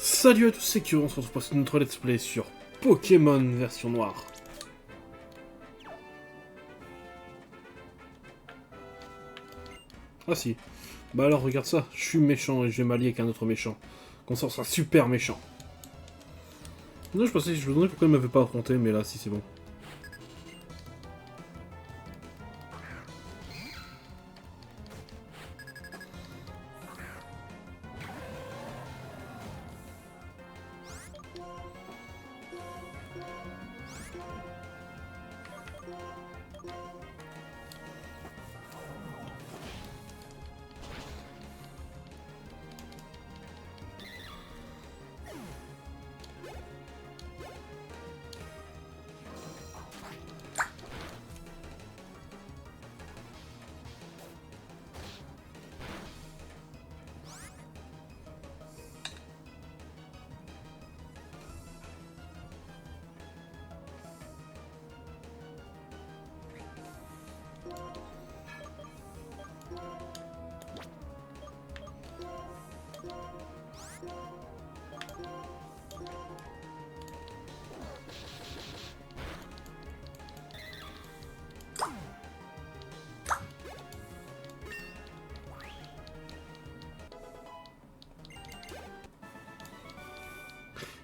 Salut à tous, c'est Kyo, on se retrouve pour notre let's play sur Pokémon version noire. Ah si. Bah alors regarde ça, je suis méchant et je vais m'allier avec un autre méchant. Comme ça on sera super méchant. Non, je pensais que je me demandais pourquoi il m'avait pas affronté, mais là si c'est bon.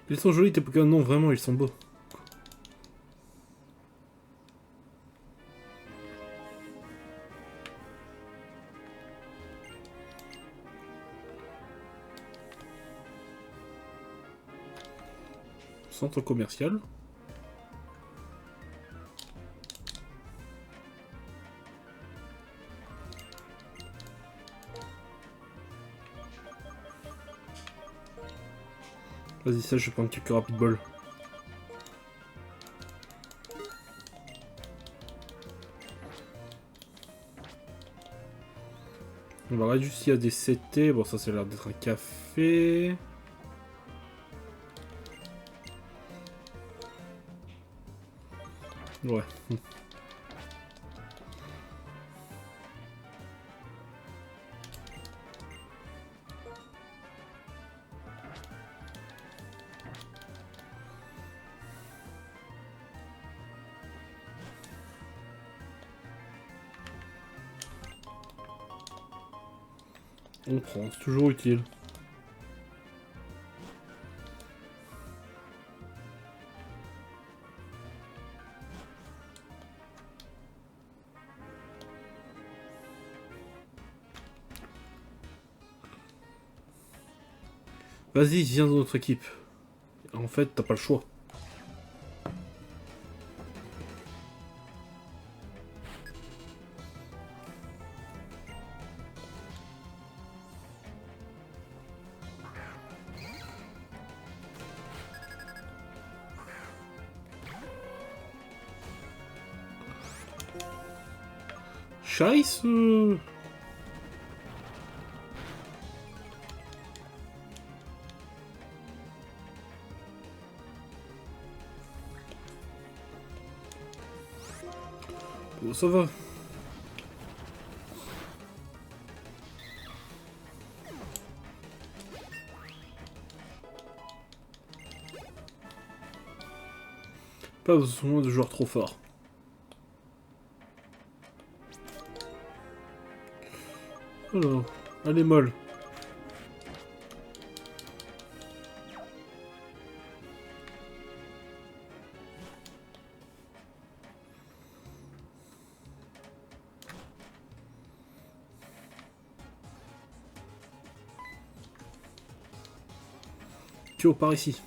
Ils sont jolis tes Pokémon, non vraiment ils sont beaux. Centre commercial. Vas-y ça je vais prendre quelques rapid balls. On va regarder juste s'il y a des CT. Bon, ça, ça a l'air d'être un café. Ouais. On prend, c'est toujours utile. Vas-y, viens dans notre équipe. En fait, t'as pas le choix. Scheiße. Bon, ça va. Pas besoin de joueurs trop forts. Alors, elle est molle. Kyo, par ici.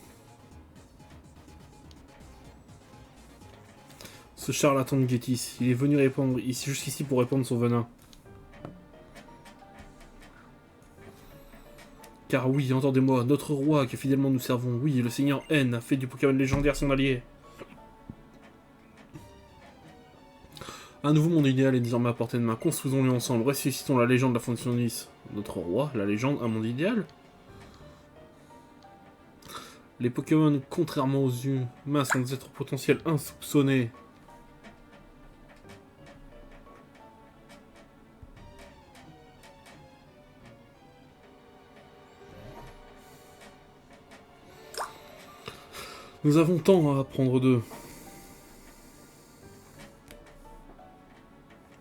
Ce charlatan de Gétis, il est venu répandre ici, jusqu'ici pour répandre son venin. Car oui, entendez-moi, notre roi que fidèlement nous servons, oui, le seigneur N a fait du Pokémon légendaire son allié. Un nouveau monde idéal est désormais à portée de main. Construisons-le ensemble, ressuscitons la légende de la Fondation Nice. Notre roi, la légende, un monde idéal. Les Pokémon, contrairement aux humains, sont des êtres potentiels insoupçonnés. Nous avons tant à apprendre d'eux.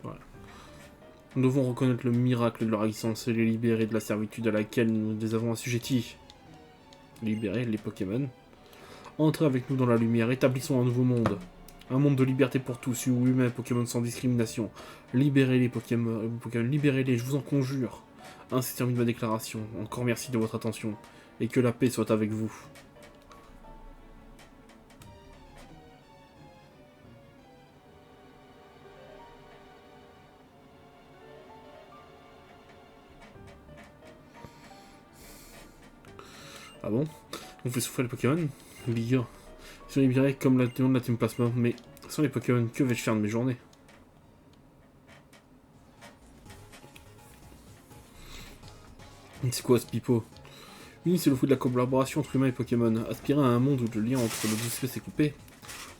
Voilà. Nous devons reconnaître le miracle de leur existence et les libérer de la servitude à laquelle nous les avons assujettis. Libérer les Pokémon. Entrez avec nous dans la lumière, établissons un nouveau monde. Un monde de liberté pour tous, où humains et Pokémon sans discrimination. Libérez les Pokémon, libérez-les, je vous en conjure. Ainsi termine ma déclaration. Encore merci de votre attention. Et que la paix soit avec vous. Ah bon? On fait souffrir les Pokémon? Bien. Ils sont libérés comme la demande de la Team Plasma, mais sans les Pokémon, que vais-je faire de mes journées? C'est quoi ce pipeau? Oui, c'est le fruit de la collaboration entre humains et Pokémon. Aspirer à un monde où le lien entre nos deux espèces est coupé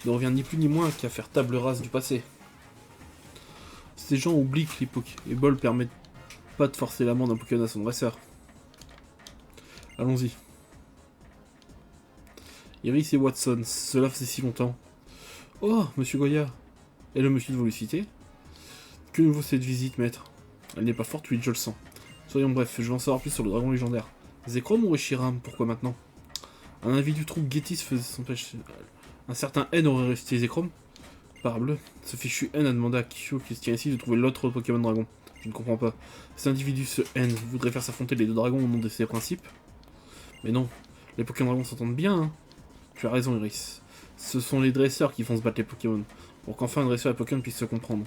ne revient ni plus ni moins qu'à faire table rase du passé. Ces gens oublient que les Pokéballs permettent pas de forcer la main d'un Pokémon à son dresseur. Allons-y. Iris et Watson, cela faisait si longtemps. Oh, monsieur Goya. Et le monsieur de vous le citer? Que nous vaut cette visite, maître? Elle n'est pas fortuite, je le sens. Soyons brefs, je veux en savoir plus sur le dragon légendaire. Zekrom ou Reshiram? Pourquoi maintenant? Un avis du troupe Getis faisait son pêche. Un certain N aurait resté Zekrom? Parbleu, ce fichu N a demandé à Kisho qui se tient ici de trouver l'autre Pokémon dragon. Je ne comprends pas. Cet individu, ce N, voudrait faire s'affronter les deux dragons au nom de ses principes? Mais non, les Pokémon dragons s'entendent bien, hein. Tu as raison, Iris. Ce sont les dresseurs qui font se battre les Pokémon, pour qu'enfin un dresseur et Pokémon puissent se comprendre.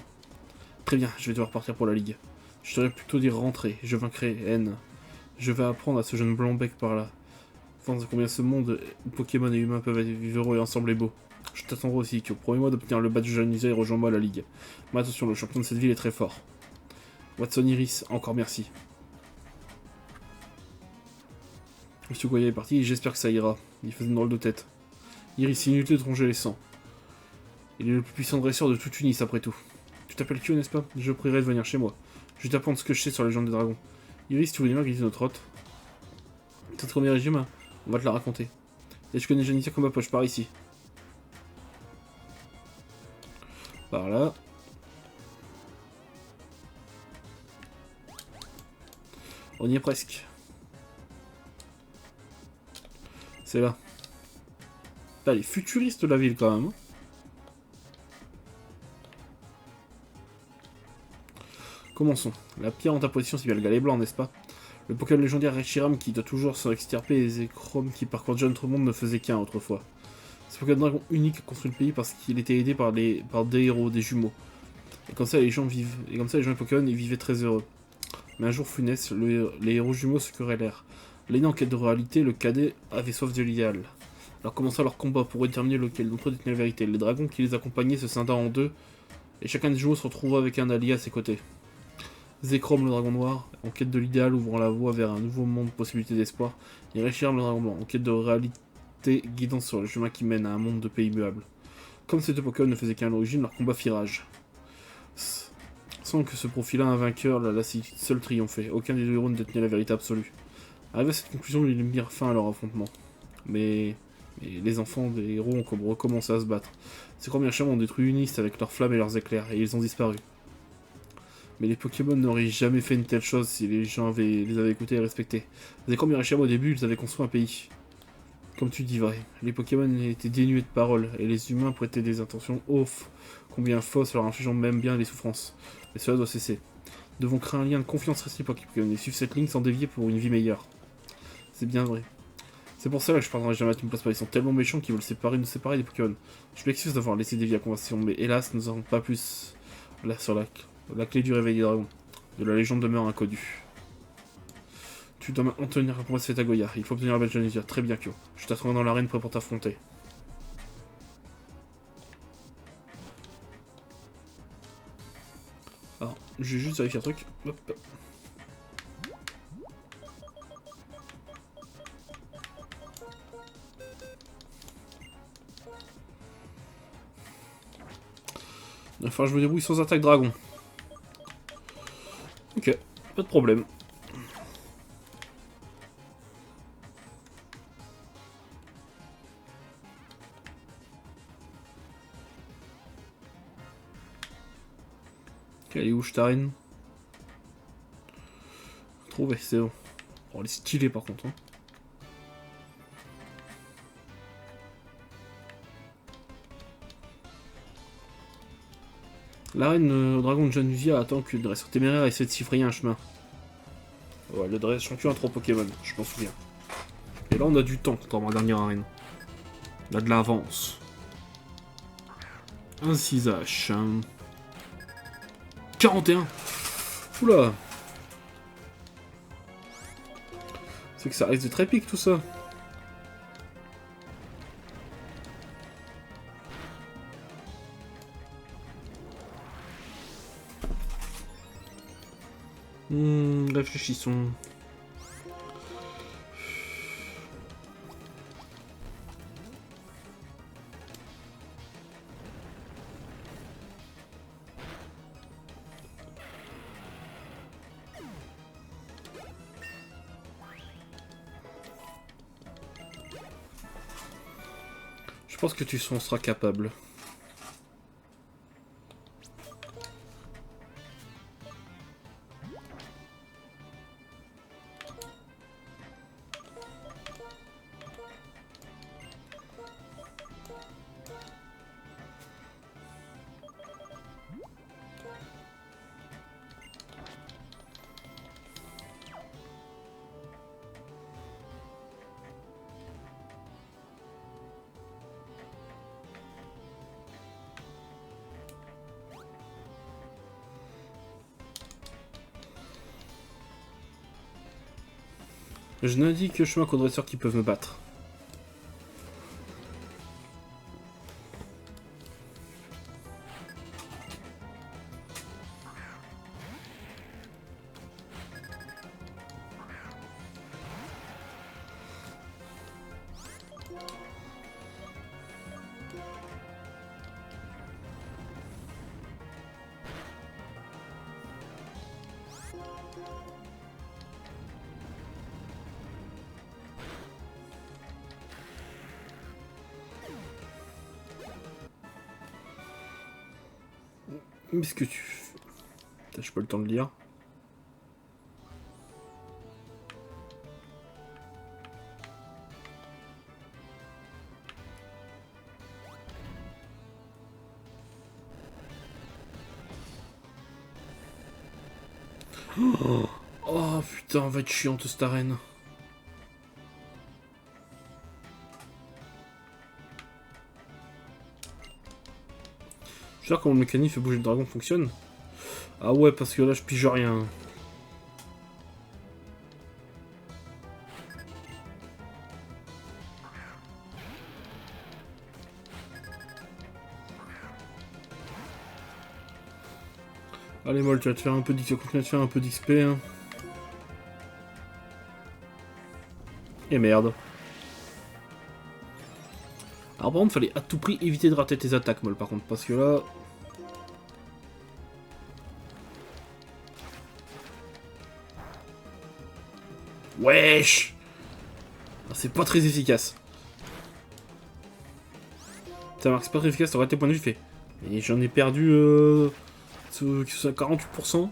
Très bien, je vais devoir partir pour la Ligue. Je devrais plutôt dire rentrer, je vaincrai N. Je vais apprendre à ce jeune blanc-bec par là. Enfin, combien ce monde où Pokémon et humains peuvent vivre heureux et ensemble est beau. Je t'attendrai aussi, Kyo. Promets-moi d'obtenir le badge Janusa et rejoins-moi à la Ligue. Mais attention, le champion de cette ville est très fort. Watson Iris, encore merci. Monsieur Goya est parti, j'espère que ça ira. Il faisait une drôle de tête. Iris, inutile de tronger les sangs. Il est le plus puissant dresseur de toute Unis, après tout. Tu t'appelles Kyo, n'est-ce pas? Je prierai de venir chez moi. Je vais t'apprendre ce que je sais sur la légende des dragons. Iris, tu voulais bien glisser notre hôte? Cette premier régime, on va te la raconter. Et je connais Janissa comme ma poche par ici. Par là. On y est presque. C'est là. Putain, elle est futuriste la ville quand même. Commençons. La pierre en ta position, c'est bien le galet blanc, n'est-ce pas? Le Pokémon légendaire Reshiram qui doit toujours se extirper et les Zekrom qui parcourent déjà notre monde ne faisaient qu'un autrefois. Ce Pokémon dragon unique a construit le pays parce qu'il était aidé par des héros, des jumeaux. Et comme ça les gens et Pokémon ils vivaient très heureux. Mais un jour funeste, les héros jumeaux se querellèrent. L'aîné en quête de réalité, le cadet avait soif de l'idéal. Alors commença leur combat pour déterminer lequel d'entre eux détenait la vérité. Les dragons qui les accompagnaient se scinda en deux, et chacun des jumeaux se retrouva avec un allié à ses côtés. Zekrom le dragon noir, en quête de l'idéal ouvrant la voie vers un nouveau monde de possibilités d'espoir, et Reshiram le dragon blanc, en quête de réalité guidant sur le chemin qui mène à un monde de pays immuables. Comme ces deux Pokémon ne faisaient qu'un à l'origine, leur combat fit rage. Sans que se profilât un vainqueur, la lassitude seule triomphait. Aucun des deux héros ne détenait la vérité absolue. Arrivé à cette conclusion, ils mirent fin à leur affrontement. Mais les enfants des héros ont recommencé à se battre. Ces premiers chemins ont détruit Unis avec leurs flammes et leurs éclairs, et ils ont disparu. Mais les Pokémon n'auraient jamais fait une telle chose si les gens les avaient écoutés et respectés. Les premiers Reshiram au début, ils avaient construit un pays. Comme tu dis vrai, les Pokémon étaient dénués de paroles, et les humains prêtaient des intentions combien fausses, leur infligeant même bien les souffrances. Mais cela doit cesser. Nous devons créer un lien de confiance réciproque Pokémon et suivre cette ligne sans dévier pour une vie meilleure. C'est bien vrai. C'est pour ça que je pardonnerai jamais à Team Plasma, ils sont tellement méchants qu'ils veulent nous séparer des Pokémon. Je m'excuse d'avoir laissé dévier la conversation, mais hélas, nous n'avons pas plus là sur la clé du réveil des dragons. De la légende demeure inconnue. Tu dois maintenant tenir la promesse faite à Goya. Il faut obtenir la badge Janusa. Très bien, Kyo. Je t'attends dans l'arène prêt pour t'affronter. Alors, je vais juste vérifier un truc. Hop. Enfin, je me débrouille sans attaque dragon. Ok, pas de problème. Elle est où, Stein? Trouvé, c'est bon. Oh, elle est stylée par contre. Hein. La reine au dragon de Januvia attend que le dresseur téméraire essaie de s'y frayer un chemin. Ouais, le dresseur champion a 3 Pokémon, je m'en souviens. Et là, on a du temps dans ma dernière arène. On a de l'avance. Un 6H. 41. Oula. C'est que ça risque d'être épique tout ça. Réfléchissons. Je pense que tu en seras capable. Je n'indique que chemin qu'aux dresseurs qui peuvent me battre. Qu'est-ce que tu fais? Putain, j'ai pas le temps de lire. Oh putain, va être chiante cette arène. Je sais pas comment le mécanisme fait bouger le dragon fonctionne. Ah ouais, parce que là je pige rien. Allez Moll, tu vas te faire un peu d'XP, continuer à te faire un peu d'XP. Hein. Et merde. Alors par contre, fallait à tout prix éviter de rater tes attaques, Moll, par contre, parce que là... Wesh! C'est pas très efficace. Ça marque, c'est pas très efficace, t'aurais tes points de vue fait. Et j'en ai perdu... 48%.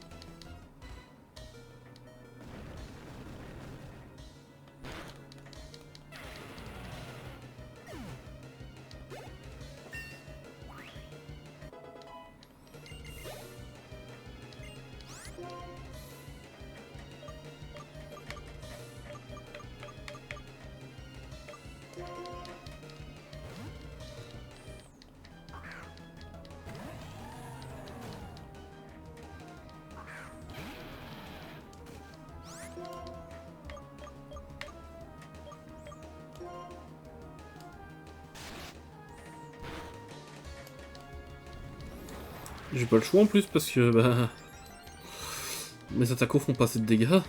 J'ai pas le choix en plus parce que bah... Mes attaquants font pas assez de dégâts.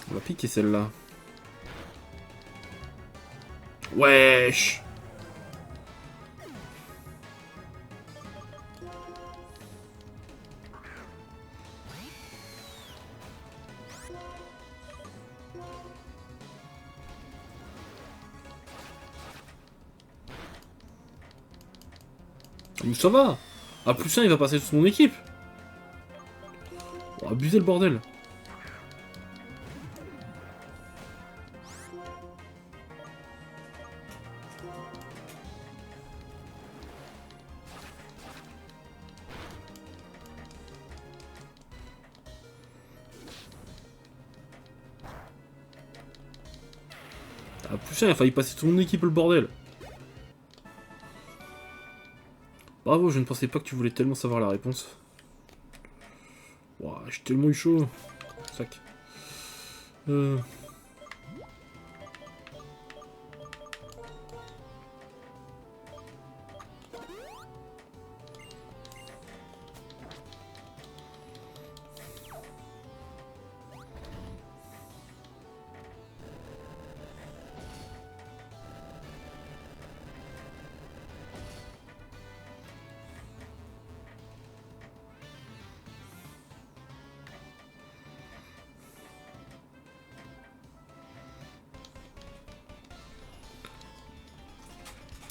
On va piquer celle-là. Wesh! Mais ça va. À plus 1, il va passer sous mon équipe. Oh, abuser le bordel. Ah putain, il a failli passer toute mon équipe le bordel. Bravo, je ne pensais pas que tu voulais tellement savoir la réponse. Ouah, j'ai tellement eu chaud. Sac.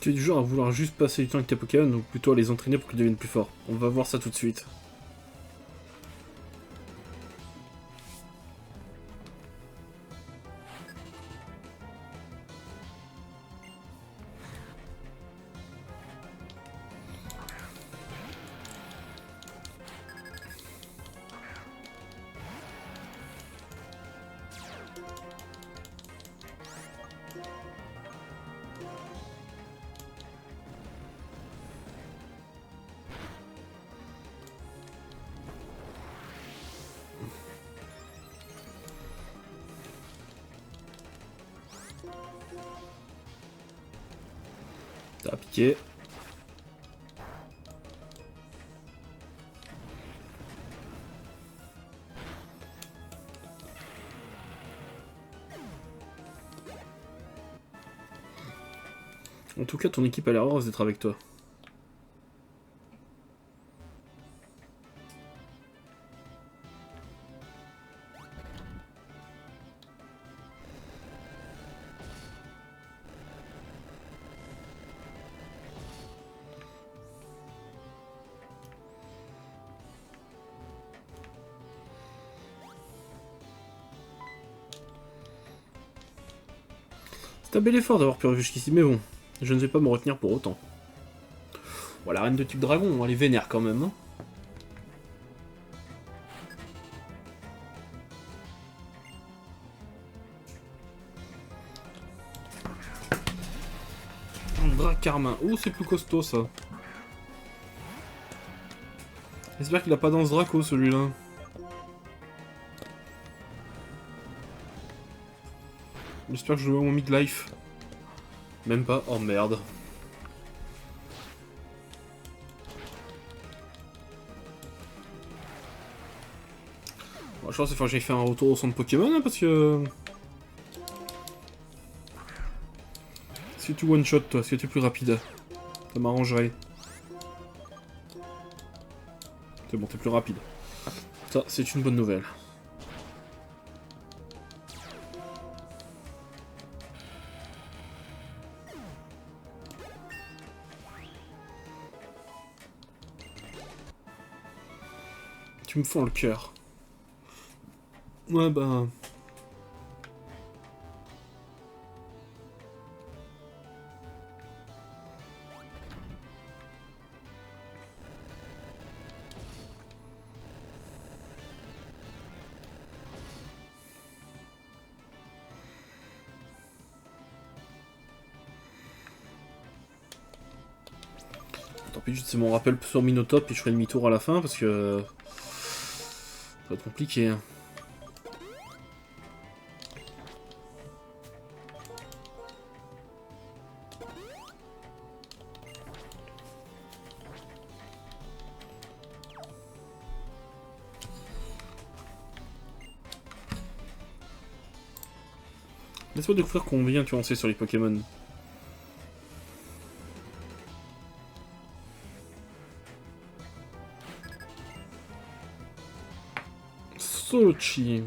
Tu es du genre à vouloir juste passer du temps avec tes Pokémon ou plutôt à les entraîner pour qu'ils deviennent plus forts? On va voir ça tout de suite. Ça a piqué. En tout cas, ton équipe a l'air heureuse d'être avec toi. C'est un bel effort d'avoir pu arriver jusqu'ici, mais bon, je ne vais pas me retenir pour autant. Bon, la reine de type dragon, elle est vénère quand même, hein. Un Dracarmin. Oh, c'est plus costaud, ça. J'espère qu'il a pas dans ce Draco, celui-là. J'espère que je vais au mon midlife. Même pas. Oh merde. Bon, je pense qu'il faut que j'aille faire un retour au centre Pokémon, hein, parce que... Si tu one-shot, toi, si tu es plus rapide. Ça m'arrangerait. C'est bon, t'es plus rapide. Ça, c'est une bonne nouvelle. Tu me fends le cœur. Ouais, bah... Tant pis, c'est mon rappel sur Minotop et je ferai demi-tour à la fin parce que... Ça va être compliqué, hein. Laisse-moi découvrir combien tu en sais sur les Pokémon. Sochi.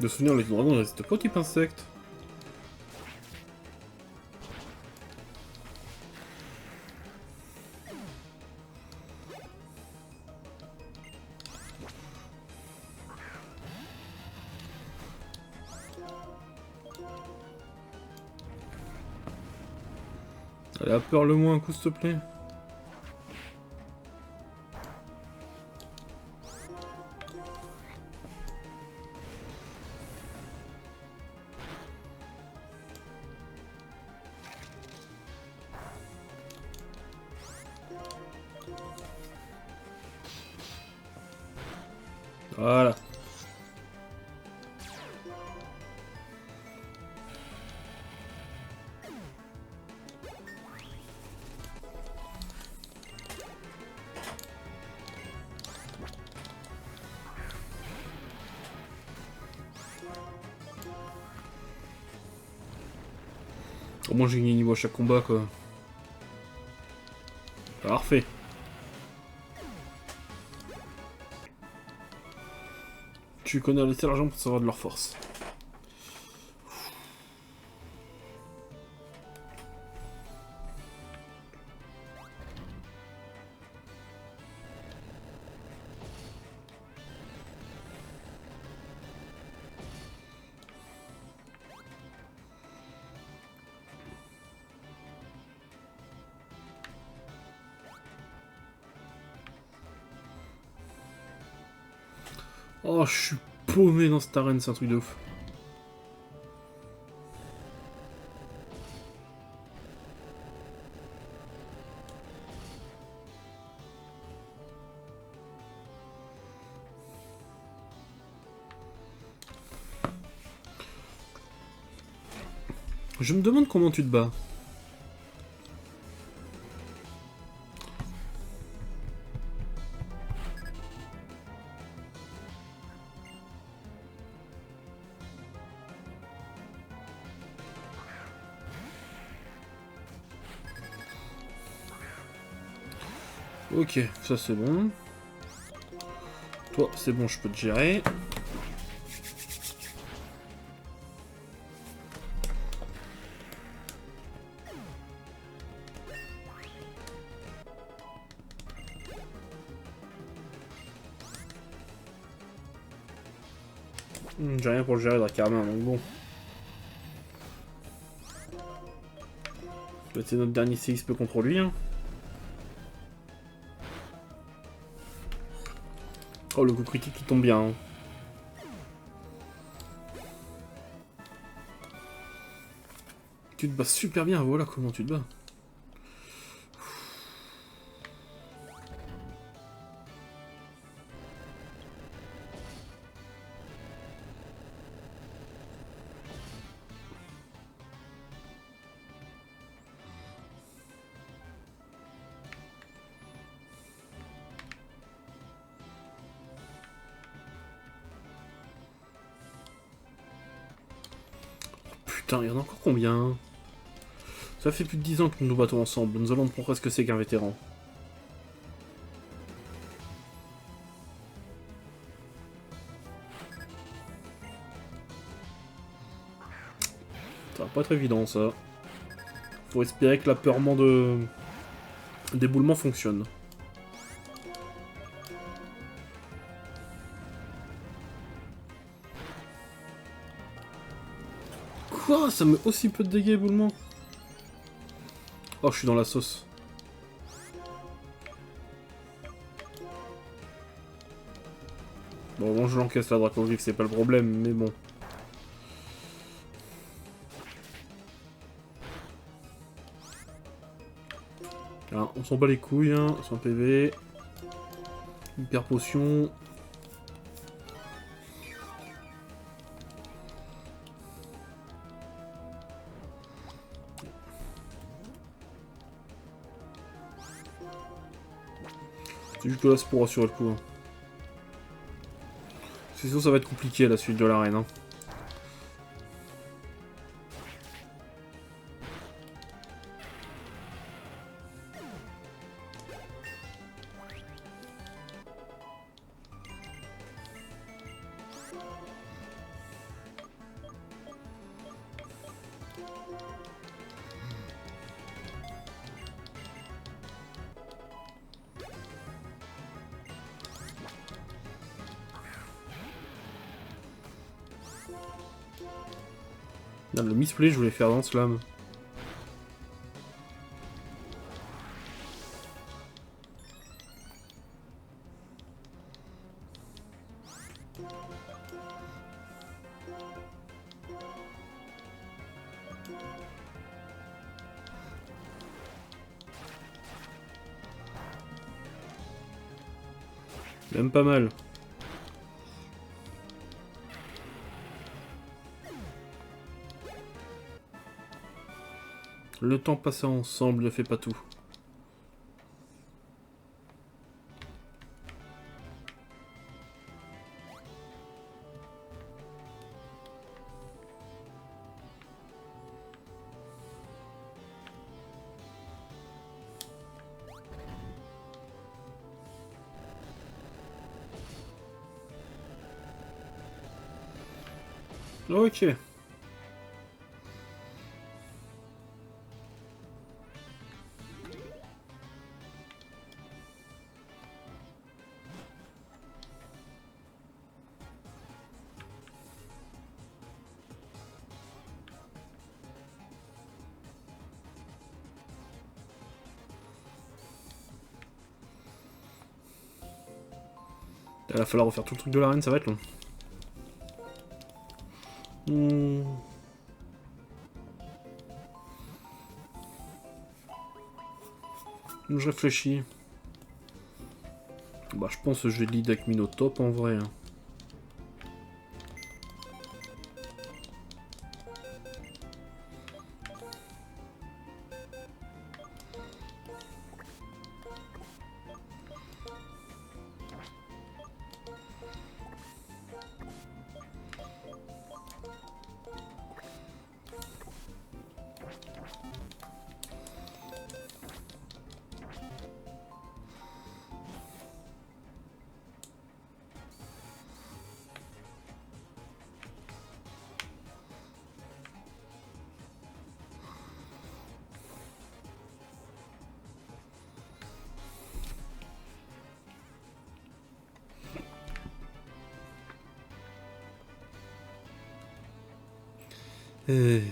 De souvenir, les dragons ne résistent pas au type insecte. Allez, à peur le moins un coup, s'il te plaît. Voilà. Au moins j'ai gagné niveau à chaque combat quoi. Parfait. Tu connais les sergents pour savoir de leur force. Oh, je suis paumé dans cette arène, c'est un truc de ouf. Je me demande comment tu te bats. Ok, ça c'est bon. Toi, c'est bon, je peux te gérer. J'ai rien pour le gérer, Dracarmin, donc bon. C'est notre dernier séisme contre lui. Hein. Oh, le coup critique qui tombe bien. Hein. Tu te bats super bien, voilà comment tu te bats. Putain, il y en a encore combien? Ça fait plus de 10 ans que nous nous battons ensemble, nous allons comprendre ce que c'est qu'un vétéran. Ça va pas être évident ça. Faut espérer que l'apeurement de d'éboulement fonctionne. Quoi? Ça met aussi peu de dégâts éboulement? Oh, je suis dans la sauce. Bon, moi je l'encaisse la Dracovik, c'est pas le problème, mais bon. Alors, on s'en bat les couilles, hein, c'est un PV. Hyper potion. C'est juste là, c'est pour assurer le coup. Hein. C'est sûr, ça va être compliqué la suite de l'arène. Hein. Non, le misplay, je voulais faire dans Slam. Même pas mal. Le temps passé ensemble ne fait pas tout. Ok. Il va falloir refaire tout le truc de l'arène, ça va être long. Je réfléchis. Bah, je pense que je vais lead avec Mino top en vrai. Hein. Et...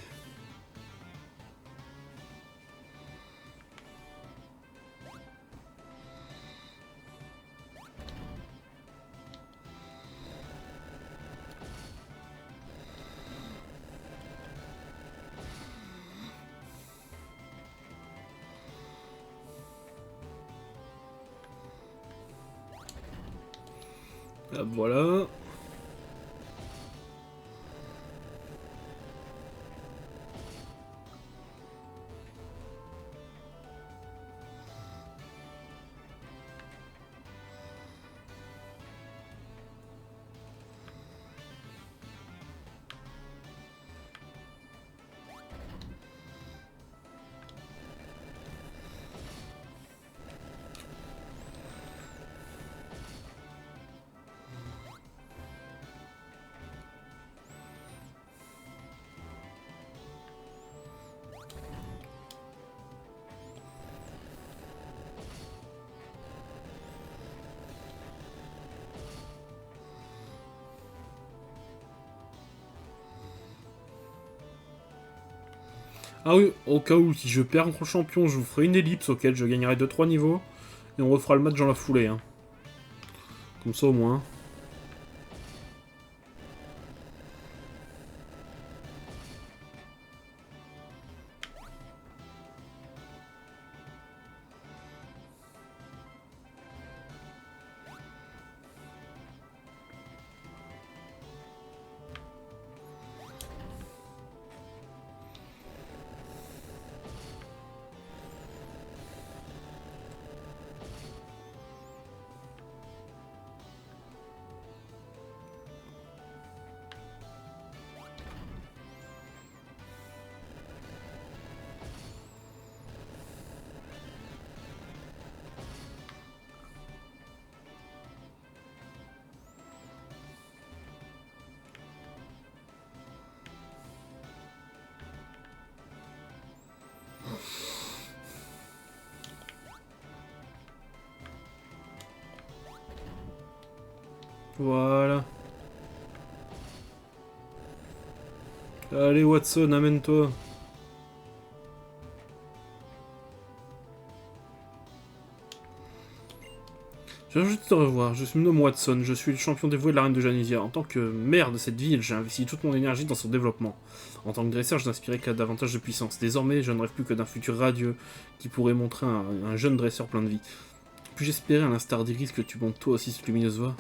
Ah, voilà. Ah oui, au cas où, si je perds contre le champion, je vous ferai une ellipse auquel je gagnerai 2-3 niveaux. Et on refera le match dans la foulée. Hein. Comme ça au moins. Voilà. Allez Watson, amène-toi. Je viens juste te revoir, je me nomme Watson, je suis le champion dévoué de la reine de Janesia. En tant que maire de cette ville, j'ai investi toute mon énergie dans son développement. En tant que dresseur, je n'inspirais qu'à davantage de puissance. Désormais, je ne rêve plus que d'un futur radieux qui pourrait montrer un jeune dresseur plein de vie. Puis-je espérer, à l'instar d'Iris, que tu montes toi aussi cette lumineuse voie?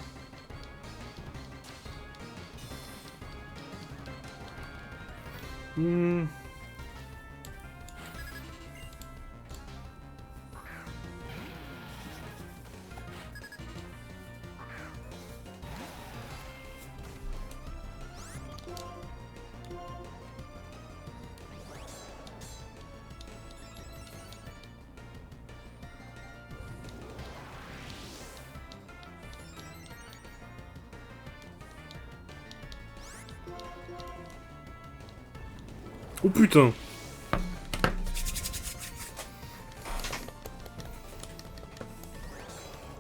Oh putain!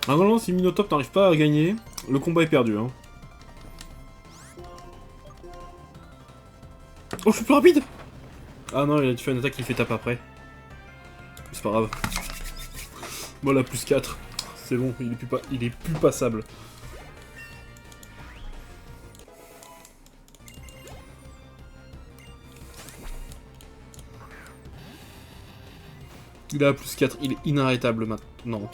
Ah non, si Minotop n'arrive pas à gagner, le combat est perdu. Hein. Oh, je suis plus rapide! Ah non, il a fait une attaque qui fait tape après. C'est pas grave. Voilà, plus 4. C'est bon, il est plus passable. Il a plus 4, il est inarrêtable maintenant.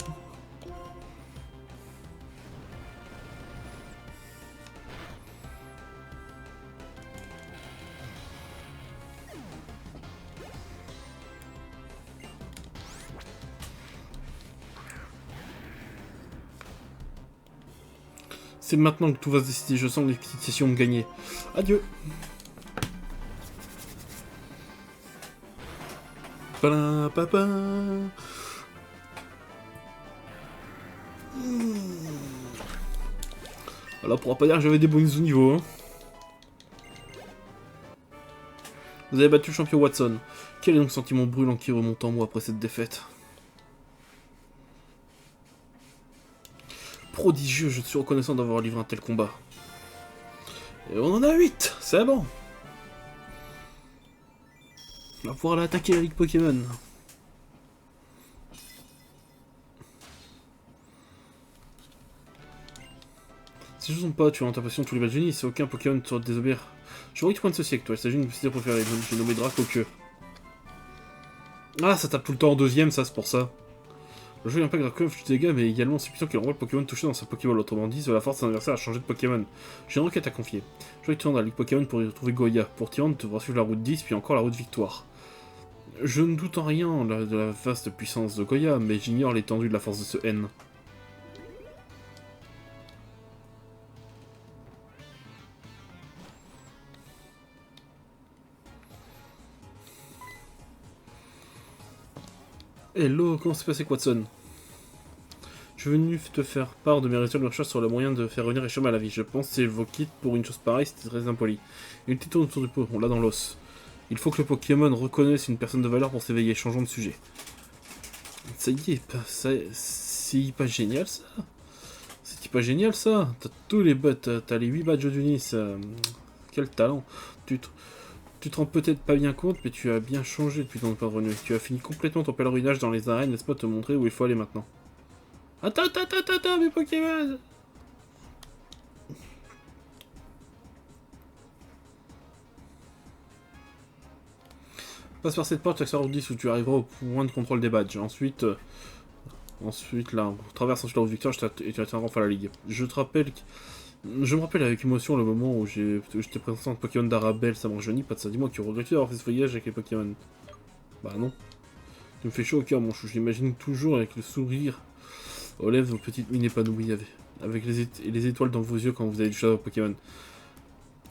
C'est maintenant que tout va se décider, je sens les petites sessions me gagner. Adieu. Papa. Alors, on pourra pas dire que j'avais des bonus au niveau. Hein. Vous avez battu le champion Watson. Quel est donc le sentiment brûlant qui remonte en moi après cette défaite? Prodigieux, je suis reconnaissant d'avoir livré un tel combat. Et on en a 8, c'est bon. On va pouvoir aller attaquer la Ligue Pokémon. Si je ne me trompe pas, tu as en ta passion tous les badges c'est aucun Pokémon ne saurait te désobéir. Je vois que tu pointes ceci avec toi, il s'agit d'une spécialité préférée, j'ai nommé Dracoqueux. Ah, ça tape tout le temps en deuxième, ça, c'est pour ça. Le jeu Impact Dracoqueux inflige des dégâts, mais également si puissant qu'il renvoie le Pokémon touché dans sa Pokéball. Autrement dit, cela force son adversaire à changer de Pokémon. J'ai une requête à confier. Je vois que tu rentres dans la Ligue Pokémon pour y retrouver Goya. Pour t'y rendre, tu devras suivre la route 10, puis encore la route Victoire. Je ne doute en rien de la vaste puissance de Goya, mais j'ignore l'étendue de la force de ce N. Hello, comment s'est passé Watson? Je suis venu te faire part de mes résultats de recherche sur le moyen de faire revenir Eshom à la vie. Je pense que c'est vos kits pour une chose pareille, c'était très impoli. Une petite tourne autour du pot, on l'a dans l'os. Il faut que le Pokémon reconnaisse une personne de valeur pour s'éveiller. Changeons de sujet. Ça y est, c'est pas génial ça. C'est pas génial ça. T'as tous les t'as les 8 badges d'Unis. Quel talent. Tu te rends peut-être pas bien compte, mais tu as bien changé depuis ton parvenu. Tu as fini complètement ton pèlerinage dans les arènes, laisse-moi te montrer où il faut aller maintenant. Attends, mes Pokémon! Passe par cette porte, tu accèderas au 10 où tu arriveras au point de contrôle des badges. Ensuite, là, on traverse ensuite la route Victor et tu atteindras enfin la ligue. Je me rappelle avec émotion le moment où j'étais présenté en Pokémon d'Arabelle, ça me rajeunit pas de ça. Dis-moi, tu regrettes d'avoir fait ce voyage avec les Pokémon? Bah non. Tu me fais chaud au cœur, mon chou. J'imagine toujours avec le sourire aux lèvres, vos petites mines épanouies avec les étoiles dans vos yeux quand vous avez du chasseur Pokémon.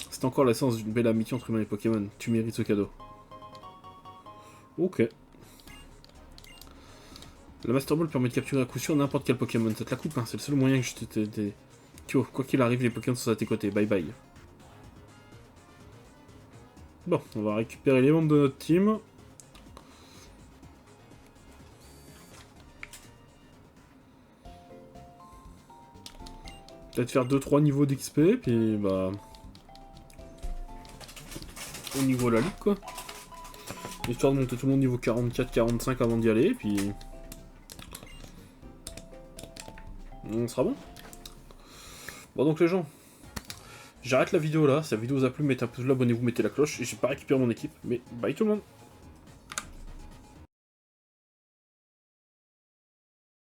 C'est encore l'essence d'une belle amitié entre humains et Pokémon. Tu mérites ce cadeau. Ok. La Master Ball permet de capturer à coup sûr n'importe quel Pokémon. Ça te la coupe, hein. C'est le seul moyen que je t'ai... Quoi qu'il arrive, les Pokémon sont à tes côtés. Bye bye. Bon, on va récupérer les membres de notre team. Peut-être faire 2-3 niveaux d'XP, puis bah... au niveau de la ligue, quoi. Histoire de monter tout le monde niveau 44-45 avant d'y aller, puis... On sera bon. Bon donc les gens, j'arrête la vidéo là, si la vidéo vous a plu, mettez un pouce bleu, abonnez-vous, mettez la cloche, et j'ai pas récupéré mon équipe, mais bye tout le monde.